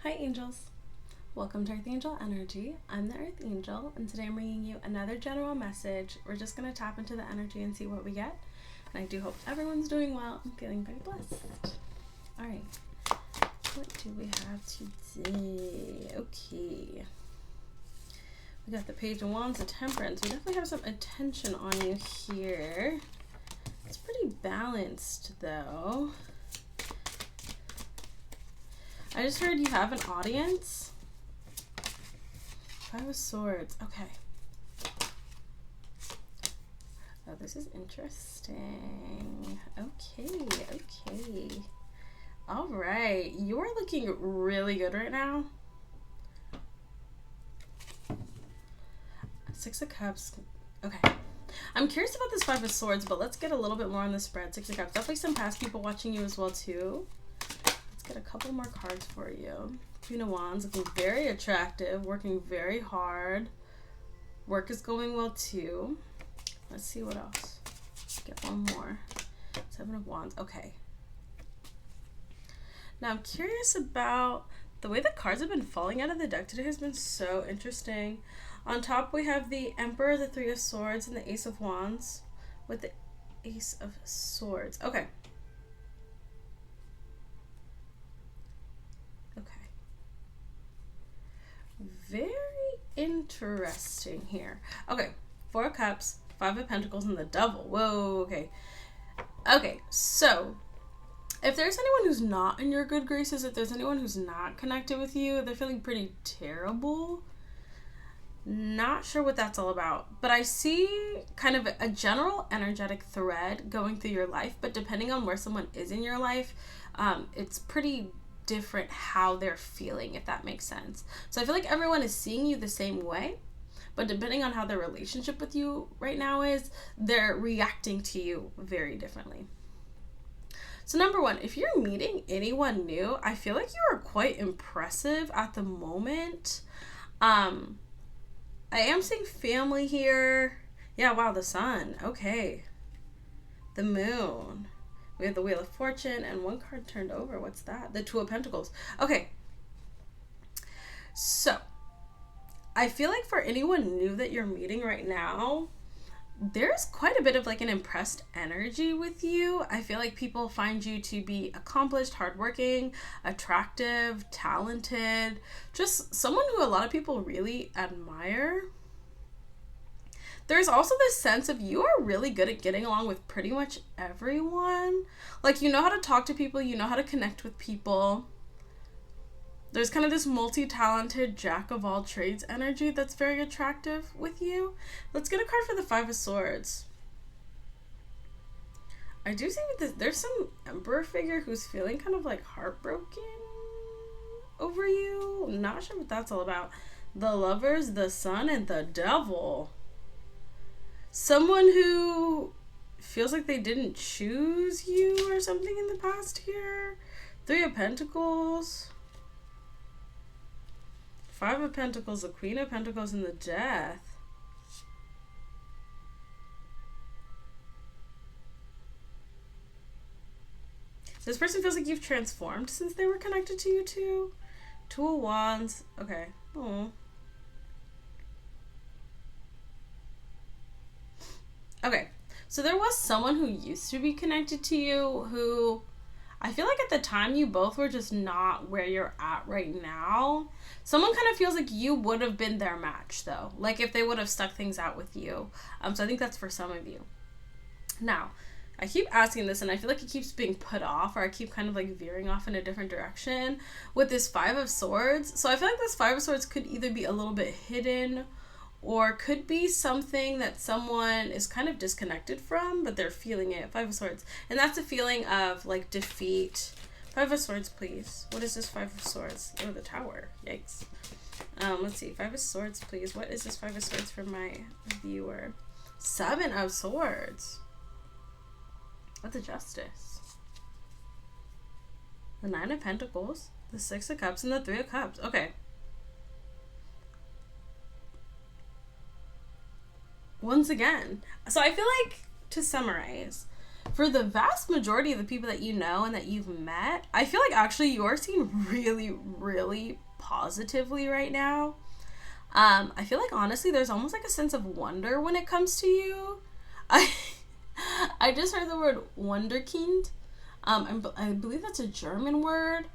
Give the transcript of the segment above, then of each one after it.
Hi angels, welcome to Earth Angel Energy. I'm the Earth Angel and today I'm bringing you another general message. We're just going to tap into the energy and see what we get. And I do hope everyone's doing well and feeling very blessed. Alright, what do we have today? Okay, we got the Page of Wands, the Temperance. We definitely have some attention on you here. It's pretty balanced though. I just heard you have an audience. Five of Swords. Okay. Oh, this is interesting. Okay. All right. You are looking really good right now. Six of Cups. Okay. I'm curious about this Five of Swords, but let's get a little bit more on the spread. Six of Cups. Definitely some past people watching you as well, too. Get a couple more cards for you. Queen of Wands, looking very attractive, working very hard. Work is going well too. Let's see what else. Get one more. Seven of Wands. Okay. Now I'm curious about the way the cards have been falling out of the deck today. Has been so interesting. On top we have the Emperor, the Three of Swords, and the Ace of Wands with the Ace of Swords. Okay. Very interesting here. Okay, Four of Cups, Five of Pentacles, and the Devil. Whoa, okay. Okay, so if there's anyone who's not in your good graces, if there's anyone who's not connected with you, they're feeling pretty terrible. Not sure what that's all about, but I see kind of a general energetic thread going through your life, but depending on where someone is in your life, it's pretty different how they're feeling, if that makes sense. So I feel like everyone is seeing you the same way, but depending on how their relationship with you right now is, they're reacting to you very differently. So number one, if you're meeting anyone new, I feel like you are quite impressive at the moment. I am seeing family here. Yeah, wow, the Sun. Okay. The Moon. We have the Wheel of Fortune and one card turned over. What's that? The Two of Pentacles. Okay. So, I feel like for anyone new that you're meeting right now, there's quite a bit of like an impressed energy with you. I feel like people find you to be accomplished, hardworking, attractive, talented, just someone who a lot of people really admire. There's also this sense of you are really good at getting along with pretty much everyone. Like, you know how to talk to people, you know how to connect with people. There's kind of this multi-talented jack of all trades energy that's very attractive with you. Let's get a card for the Five of Swords. I do see with this, there's some Emperor figure who's feeling kind of like heartbroken over you. I'm not sure what that's all about. The Lovers, the Sun, and the Devil. Someone who feels like they didn't choose you or something in the past here. Three of Pentacles. Five of Pentacles, the Queen of Pentacles, and the Death. This person feels like you've transformed since they were connected to you too. Two of Wands. Okay. Oh. Okay, so there was someone who used to be connected to you who I feel like at the time you both were just not where you're at right now. Someone kind of feels like you would have been their match though, like if they would have stuck things out with you. So I think that's for some of you. Now, I keep asking this and I feel like it keeps being put off, or I keep kind of like veering off in a different direction with this Five of Swords. So I feel like this Five of Swords could either be a little bit hidden or could be something that someone is kind of disconnected from, but they're feeling it. Five of Swords. And that's a feeling of like defeat. Five of Swords, please. What is this Five of Swords? Oh, the Tower. Yikes. Let's see. Five of Swords, please. What is this Five of Swords for my viewer? Seven of Swords. What's the Justice? The Nine of Pentacles. The Six of Cups and the Three of Cups. Okay. Once again. So I feel like, to summarize, for the vast majority of the people that you know and that you've met, I feel like actually you are seen really, really positively right now. I feel like honestly there's almost like a sense of wonder when it comes to you. I just heard the word wunderkind. I believe that's a German word.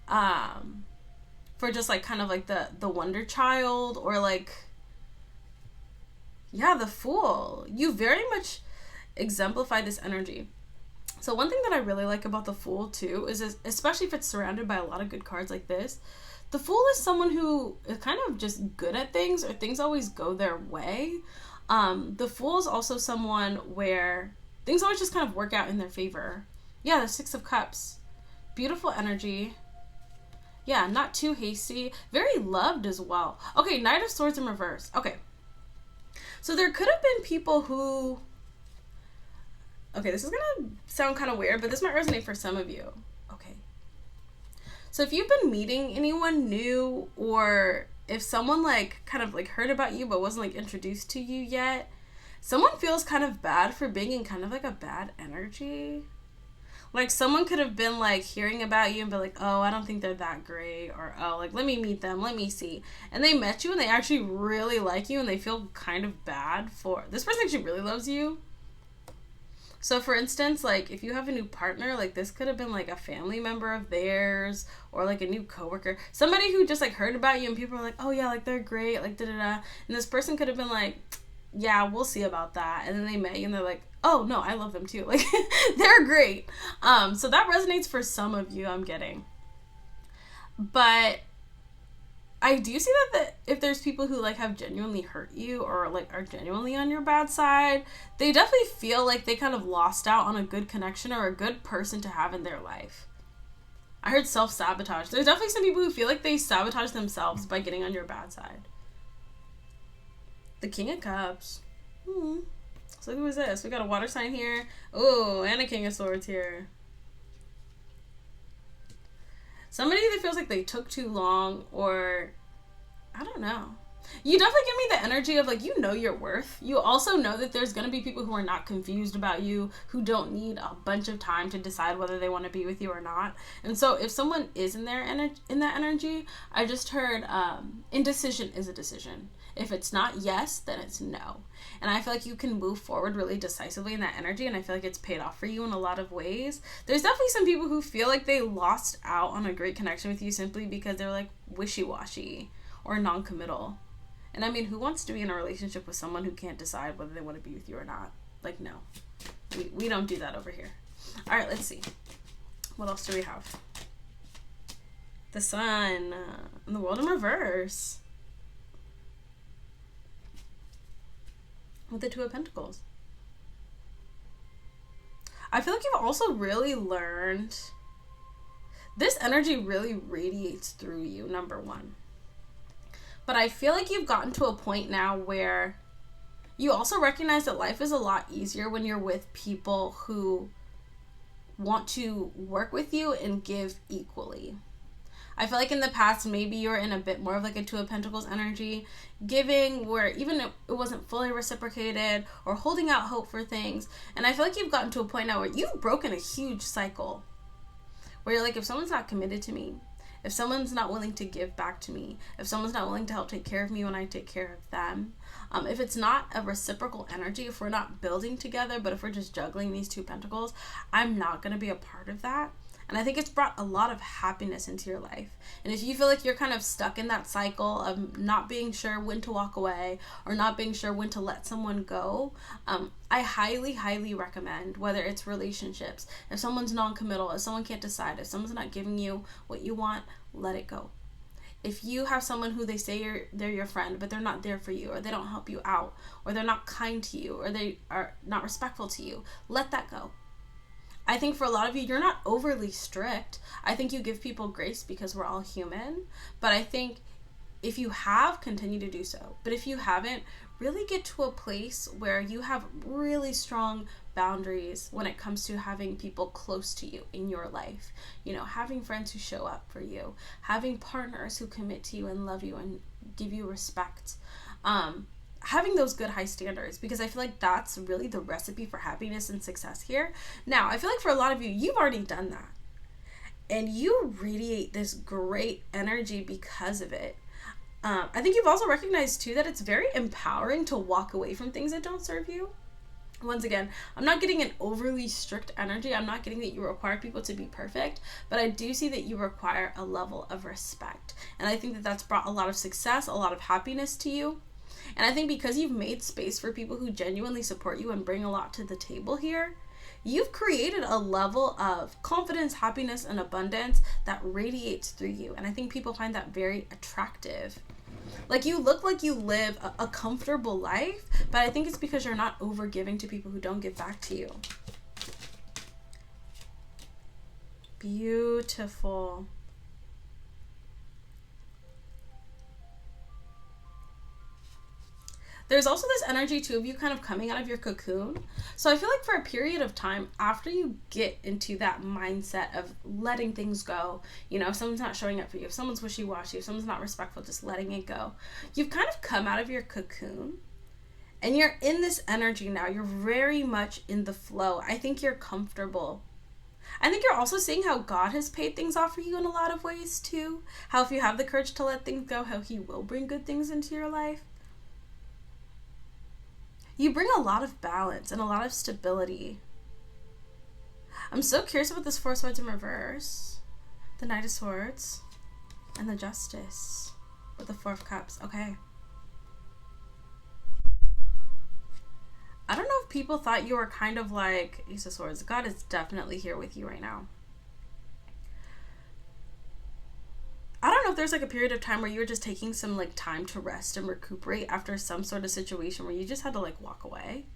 For just like kind of like the wonder child, or like, yeah, the fool. You very much exemplify this energy. So one thing that I really like about the fool too is especially if it's surrounded by a lot of good cards like this, the fool is someone who is kind of just good at things, or things always go their way. The fool is also someone where things always just kind of work out in their favor. Yeah, the Six of Cups. Beautiful energy. Yeah, not too hasty. Very loved as well. Okay, Knight of Swords in reverse. Okay. So there could have been people who... Okay, this is going to sound kind of weird, but this might resonate for some of you. Okay. So if you've been meeting anyone new, or if someone like kind of like heard about you but wasn't like introduced to you yet, someone feels kind of bad for being in kind of like a bad energy. Like someone could have been like hearing about you and be like, oh, I don't think they're that great, or oh, like let me meet them, let me see. And they met you and they actually really like you and they feel kind of bad for this person actually really loves you. So for instance, like if you have a new partner, like this could have been like a family member of theirs, or like a new coworker, somebody who just like heard about you and people are like, oh yeah, like they're great, like da-da-da. And this person could have been like, yeah, we'll see about that. And then they met you and they're like, oh no, I love them too. Like they're great. So that resonates for some of you, I'm getting. But I do see that if there's people who like have genuinely hurt you, or like are genuinely on your bad side, they definitely feel like they kind of lost out on a good connection or a good person to have in their life. I heard self-sabotage. There's definitely some people who feel like they sabotage themselves by getting on your bad side. The King of Cups. So who is this? We got a water sign here. Oh, and a King of Swords here. Somebody that feels like they took too long, or I don't know. You definitely give me the energy of like, you know your worth. You also know that there's going to be people who are not confused about you, who don't need a bunch of time to decide whether they want to be with you or not. And so if someone is in that energy, I just heard indecision is a decision. If it's not yes, then it's no. And I feel like you can move forward really decisively in that energy, and I feel like it's paid off for you in a lot of ways. There's definitely some people who feel like they lost out on a great connection with you simply because they're like wishy-washy or non-committal. And I mean, who wants to be in a relationship with someone who can't decide whether they want to be with you or not? Like, no. We don't do that over here. All right, let's see. What else do we have? The Sun and the World in reverse. With the Two of Pentacles. I feel like you've also really learned... This energy really radiates through you, number one. But I feel like you've gotten to a point now where you also recognize that life is a lot easier when you're with people who want to work with you and give equally. I feel like in the past, maybe you were in a bit more of like a Two of Pentacles energy, giving where even it wasn't fully reciprocated, or holding out hope for things. And I feel like you've gotten to a point now where you've broken a huge cycle where you're like, if someone's not committed to me, if someone's not willing to give back to me, if someone's not willing to help take care of me when I take care of them, if it's not a reciprocal energy, if we're not building together, but if we're just juggling these two pentacles, I'm not going to be a part of that. And I think it's brought a lot of happiness into your life. And if you feel like you're kind of stuck in that cycle of not being sure when to walk away, or not being sure when to let someone go, I highly, highly recommend, whether it's relationships, if someone's non-committal, if someone can't decide, if someone's not giving you what you want, let it go. If you have someone who they say they're your friend, but they're not there for you, or they don't help you out, or they're not kind to you, or they are not respectful to you, let that go. I think for a lot of you, you're not overly strict. I think you give people grace because we're all human. But I think if you have, continue to do so. But if you haven't, really get to a place where you have really strong boundaries when it comes to having people close to you in your life. You know, having friends who show up for you, having partners who commit to you and love you and give you respect. having those good high standards, because I feel like that's really the recipe for happiness and success here. Now, I feel like for a lot of you, you've already done that. And you radiate this great energy because of it. I think you've also recognized too that it's very empowering to walk away from things that don't serve you. Once again, I'm not getting an overly strict energy. I'm not getting that you require people to be perfect, but I do see that you require a level of respect. And I think that that's brought a lot of success, a lot of happiness to you. And I think because you've made space for people who genuinely support you and bring a lot to the table here, you've created a level of confidence, happiness, and abundance that radiates through you. And I think people find that very attractive. Like, you look like you live a comfortable life, but I think it's because you're not over giving to people who don't give back to you. Beautiful. There's also this energy too of you kind of coming out of your cocoon. So I feel like for a period of time after you get into that mindset of letting things go, you know, if someone's not showing up for you, if someone's wishy-washy, if someone's not respectful, just letting it go. You've kind of come out of your cocoon and you're in this energy now. You're very much in the flow. I think you're comfortable. I think you're also seeing how God has paid things off for you in a lot of ways too. How if you have the courage to let things go, how he will bring good things into your life. You bring a lot of balance and a lot of stability. I'm so curious about this Four of Swords in reverse, the Knight of Swords, and the Justice with the Four of Cups. Okay. I don't know if people thought you were kind of like Ace of Swords. God is definitely here with you right now. I don't know if there's like a period of time where you were just taking some like time to rest and recuperate after some sort of situation where you just had to like walk away.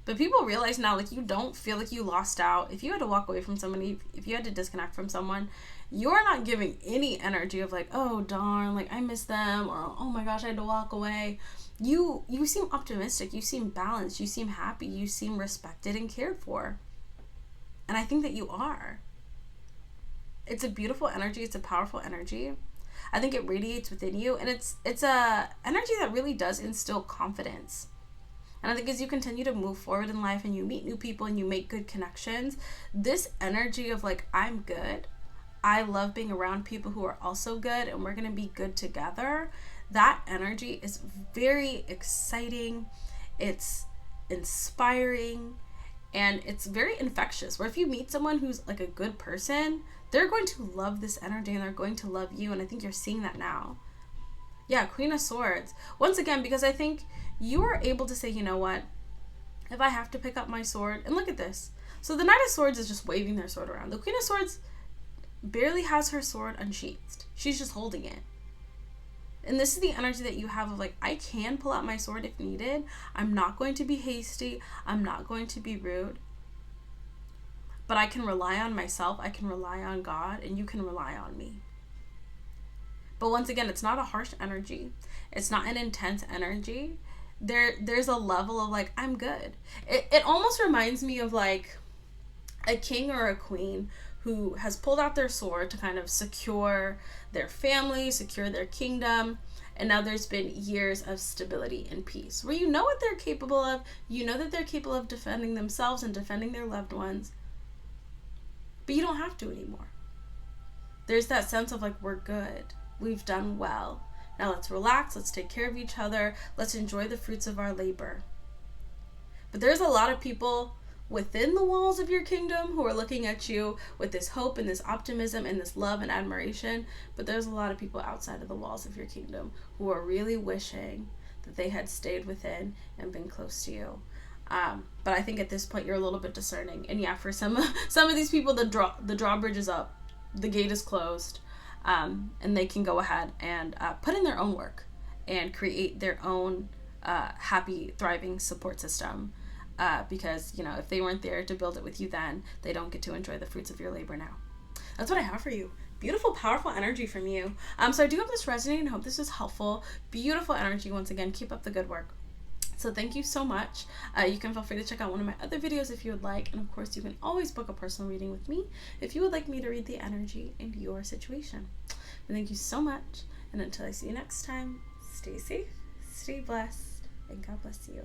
But people realize now, like, you don't feel like you lost out. If you had to walk away from somebody, if you had to disconnect from someone, you're not giving any energy of like, oh darn, like I miss them, or oh my gosh, I had to walk away. You seem optimistic, you seem balanced, you seem happy, you seem respected and cared for. And I think that you are. It's a beautiful energy. It's a powerful energy. I think it radiates within you, and it's a energy that really does instill confidence. And I think as you continue to move forward in life and you meet new people and you make good connections, this energy of like, I'm good, I love being around people who are also good, and we're gonna be good together, that energy is very exciting, it's inspiring, and it's very infectious. Where if you meet someone who's like a good person, they're going to love this energy and they're going to love you. And I think you're seeing that now. Yeah, Queen of Swords. Once again, because I think you are able to say, you know what? If I have to pick up my sword, and look at this. So the Knight of Swords is just waving their sword around. The Queen of Swords barely has her sword unsheathed. She's just holding it. And this is the energy that you have of like, I can pull out my sword if needed. I'm not going to be hasty. I'm not going to be rude. But I can rely on myself. I can rely on God, and you can rely on me. But once again, it's not a harsh energy. It's not an intense energy. There's a level of like, I'm good. It almost reminds me of like a king or a queen who has pulled out their sword to kind of secure their family, secure their kingdom. And now there's been years of stability and peace where you know what they're capable of. You know that they're capable of defending themselves and defending their loved ones. But you don't have to anymore. There's that sense of like, we're good. We've done well. Now let's relax. Let's take care of each other. Let's enjoy the fruits of our labor. But there's a lot of people within the walls of your kingdom who are looking at you with this hope and this optimism and this love and admiration. But there's a lot of people outside of the walls of your kingdom who are really wishing that they had stayed within and been close to you. But I think at this point you're a little bit discerning. And yeah, for some of these people, the drawbridge is up, the gate is closed, and they can go ahead and put in their own work and create their own happy, thriving support system. Because, you know, if they weren't there to build it with you then, they don't get to enjoy the fruits of your labor now. That's what I have for you. Beautiful, powerful energy from you. So I do hope this resonated and hope this is helpful. Beautiful energy once again. Keep up the good work. So thank you so much. You can feel free to check out one of my other videos if you would like. And of course, you can always book a personal reading with me if you would like me to read the energy in your situation. But thank you so much. And until I see you next time, stay safe, Stay blessed, and God bless you.